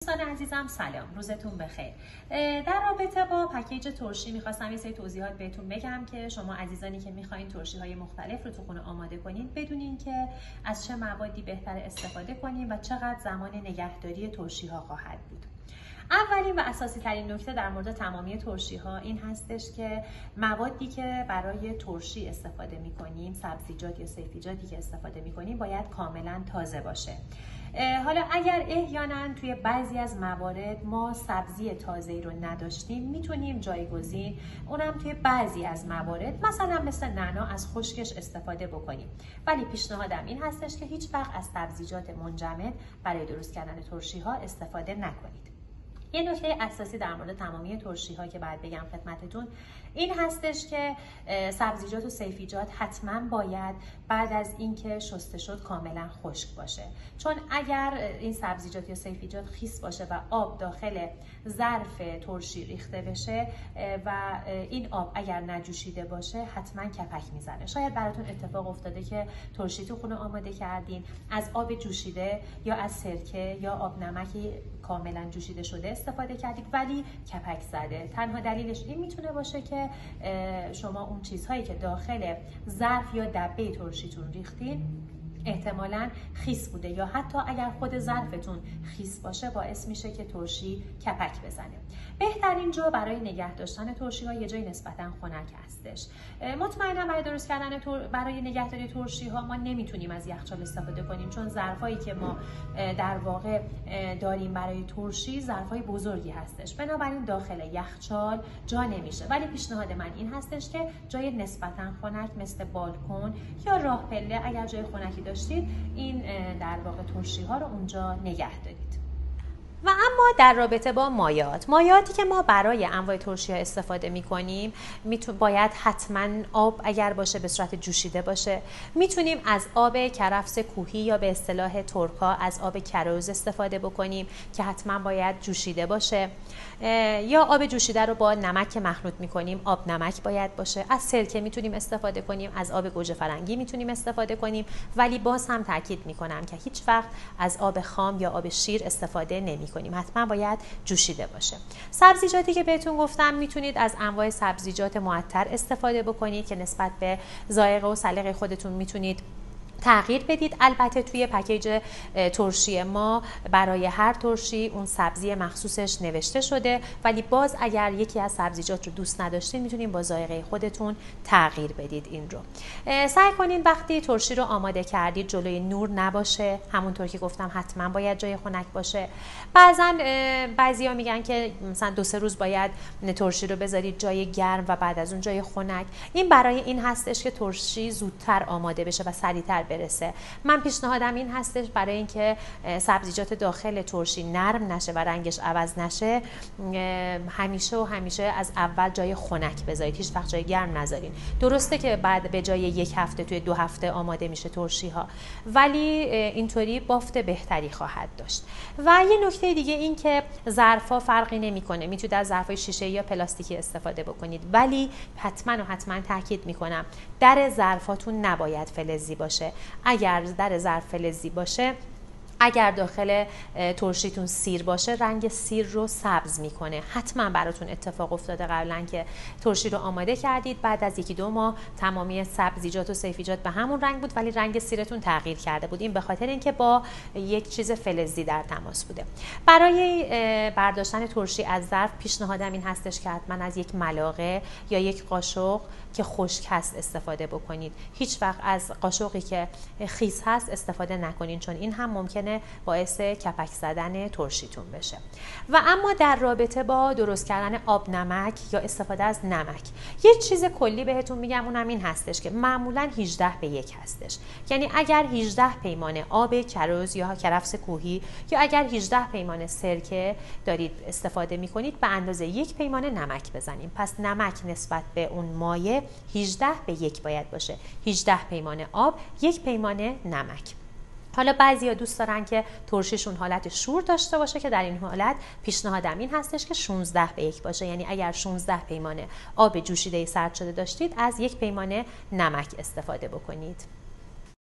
دوستان عزیزم سلام، روزتون بخیر. در رابطه با پکیج ترشی میخواستم یه سری توضیحات بهتون بگم که شما عزیزانی که میخواین ترشی های مختلف رو تو خونه آماده کنین بدونین که از چه موادی بهتر استفاده کنین و چقدر زمان نگهداری ترشی ها خواهد بود. اولین و اساسی ترین نکته در مورد تمامی ترشی ها این هستش که موادی که برای ترشی استفاده میکنیم، سبزیجات یا سیفیجاتی که استفاده میکنیم باید کاملا تازه باشه. حالا اگر احیانا توی بعضی از موارد ما سبزی تازه‌ای رو نداشتیم میتونیم جایگزین اونم توی بعضی از موارد مثلا مثل نعنا از خشکش استفاده بکنیم، ولی پیشنهادم این هستش که هیچ وقت از سبزیجات منجمد برای درست کردن ترشی ها استفاده نکنید. یه نکته اساسی در مورد تمامی ترشی ها که باید بگم خدمتتون این هستش که سبزیجات و سیفیجات حتما باید بعد از اینکه شسته شد کاملا خشک باشه، چون اگر این سبزیجات یا سیفیجات خیس باشه و آب داخل ظرف ترشی ریخته بشه و این آب اگر نجوشیده باشه حتما کپک میزنه. شاید براتون اتفاق افتاده که ترشی تو خونه آماده کردین، از آب جوشیده یا از سرکه یا آب نمکی کاملا جوشیده شده استفاده کردید ولی کپک زده. تنها دلیلش این میتونه باشه که شما اون چیزهایی که داخل ظرف یا دبه ترشیتون ریختین احتمالاً خیس بوده، یا حتی اگر خود ظرفتون خیس باشه باعث میشه که ترشی کپک بزنه. بهترین جا برای نگه داشتن ترشی ها یه جای نسبتاً خنک هستش. مطمئناً برای درست کردن برای نگهداری ترشی ها ما نمیتونیم از یخچال استفاده کنیم، چون ظرفایی که ما در واقع داریم برای ترشی ظرفای بزرگی هستش، بنابراین داخل یخچال جا نمیشه. ولی پیشنهاد من این هستش که جای نسبتاً خنک مثل بالکن یا راه پله اگر جای خنکی داشتید این در واقع ترشی ها رو اونجا نگه دارید. و اما در رابطه با مایاتی که ما برای انواع ترشی ها استفاده می کنیم باید حتما آب اگر باشه به صورت جوشیده باشه. میتونیم از آب کرفس کوهی یا به اصطلاح ترکا از آب کروز استفاده بکنیم که حتما باید جوشیده باشه، یا آب جوشیده رو با نمک که مخلوط می کنیم آب نمک باید باشه. از سرکه میتونیم استفاده کنیم، از آب گوجه فرنگی میتونیم استفاده کنیم، ولی باز هم تاکید میکنم که هیچ وقت از آب خام یا آب شیر استفاده نمی کنیم، حتما باید جوشیده باشه. سبزیجاتی که بهتون گفتم میتونید از انواع سبزیجات معطر استفاده بکنید که نسبت به ذائقه و سلیقه خودتون میتونید تغییر بدید. البته توی پکیج ترشی ما برای هر ترشی اون سبزی مخصوصش نوشته شده، ولی باز اگر یکی از سبزیجات رو دوست نداشتین میتونید با ذائقه خودتون تغییر بدید. این رو سعی کنین وقتی ترشی رو آماده کردید جلوی نور نباشه، همونطور که گفتم حتما باید جای خنک باشه. بعضیا میگن که مثلا 2-3 روز باید ترشی رو بذارید جای گرم و بعد از اون جای خنک. این برای این هستش که ترشی زودتر آماده بشه و سریعتر برسه. من پیشنهادم این هستش برای اینکه سبزیجات داخل ترشی نرم نشه و رنگش عوض نشه همیشه از اول جای خنک بذارید، هیچ وقت جای گرم نذارین. درسته که بعد به جای 1 هفته توی 2 هفته آماده میشه ترشی ها، ولی اینطوری بافت بهتری خواهد داشت. و یه نکته دیگه این که ظرفا فرقی نمیکنه، میتونید از ظرفای شیشه یا پلاستیکی استفاده بکنید، ولی حتما تاکید میکنم در ظرفاتون نباید فلزی باشه. اگر در ظرف فلزی باشه، اگر داخل ترشیتون سیر باشه رنگ سیر رو سبز میکنه. حتما براتون اتفاق افتاده قبلا که ترشی رو آماده کردید بعد از 1-2 ماه تمامی سبزیجات و سیفیجات به همون رنگ بود ولی رنگ سیرتون تغییر کرده بود. این به خاطر اینکه با یک چیز فلزی در تماس بوده. برای برداشتن ترشی از ظرف پیشنهادم این هستش که حتما از یک ملاقه یا یک قاشق که خشک هست استفاده بکنید. هیچ وقت از قاشقی که خیس هست استفاده نکنین، چون این هم ممکنه باعث کپک زدن ترشیتون بشه. و اما در رابطه با درست کردن آب نمک یا استفاده از نمک یه چیز کلی بهتون میگم، اونم این هستش که معمولا 18:1 هستش. یعنی اگر 18 پیمانه آب کروز یا کرفس کوهی یا اگر 18 پیمانه سرکه دارید استفاده میکنید به اندازه 1 پیمانه نمک بزنید. پس نمک نسبت به اون مایع 18:1 باید باشه. 18 پیمانه آب، 1 پیمانه نمک. حالا بعضیا دوست دارن که ترشیشون حالت شور داشته باشه که در این حالت پیشنهادم این هستش که 16:1 باشه. یعنی اگر 16 پیمانه آب جوشیده سرد شده داشتید از 1 پیمانه نمک استفاده بکنید.